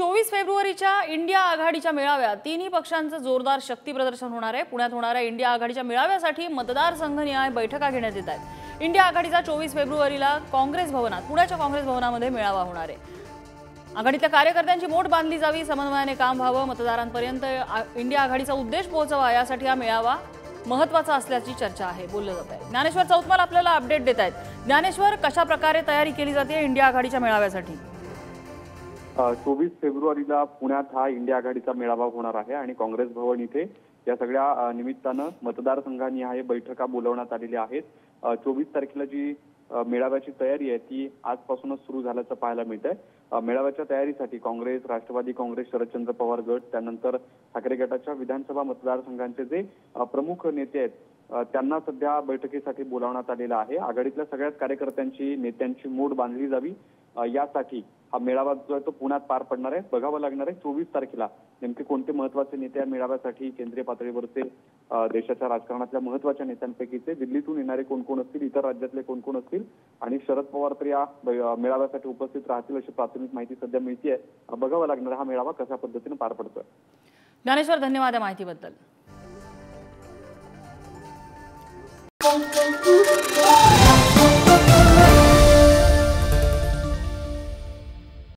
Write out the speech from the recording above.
24 फेब्रुवारीच्या इंडिया आघाडीच्या मेळाव्यात तिन्ही पक्षांचं जोरदार शक्ती प्रदर्शन होणार आहे। पुण्यात होणाऱ्या इंडिया आघाडीच्या मेळाव्यासाठी मतदारसंघनिहाय बैठका घेण्यात येत आहेत। इंडिया आघाडीचा 24 फेब्रुवारीला काँग्रेस भवनात पुण्याच्या काँग्रेस भवनामध्ये मेळावा होणार आहे। आघाडीतल्या कार्यकर्त्यांची मोठ बांधली जावी, समन्वयाने काम व्हावं, मतदारांपर्यंत इंडिया आघाडीचा उद्देश पोहोचवा यासाठी हा मेळावा महत्त्वाचा असल्याची चर्चा आहे, बोललं जात आहे। ज्ञानेश्वर चौतमाल आपल्याला अपडेट देत आहेत। ज्ञानेश्वर, कशा प्रकारे तयारी केली जाते इंडिया आघाडीच्या मेळाव्यासाठी? 24 फेब्रुवारीला पुण्यात हा इंडिया आघाडीचा मेळावा होणार आहे आणि काँग्रेस भवन इथे या सगळ्या निमित्तानं मतदारसंघनिहाय बैठका बोलवण्यात आलेल्या आहेत। 24 तारखेला जी मेळाव्याची तयारी आहे ती आजपासूनच सुरू झाल्याचं पाहायला मिळतंय। मेळाव्याच्या तयारीसाठी काँग्रेस, राष्ट्रवादी काँग्रेस, शरदचंद्र पवार गट, त्यानंतर ठाकरे गटाच्या विधानसभा मतदारसंघांचे जे प्रमुख नेते आहेत त्यांना सध्या बैठकीसाठी बोलावण्यात आलेलं आहे। आघाडीतल्या सगळ्याच कार्यकर्त्यांची, नेत्यांची मोड बांधली जावी यासाठी हा मेळावा जो आहे तो पुण्यात पार पडणार आहे। बघावं लागणार आहे 24 तारखेला नेमके कोणते महत्त्वाचे नेते या मेळाव्यासाठी, केंद्रीय पातळीवरचे देशाच्या राजकारणातल्या महत्त्वाच्या नेत्यांपैकीचे, दिल्लीतून येणारे कोण कोण असतील, इतर राज्यातले कोण कोण असतील आणि शरद पवार तर या मेळाव्यासाठी उपस्थित राहतील अशी प्राथमिक माहिती सध्या मिळतेय। बघावं लागणार हा मेळावा कशा पद्धतीने पार पडतोय। ज्ञानेश्वर, धन्यवाद या माहितीबद्दल।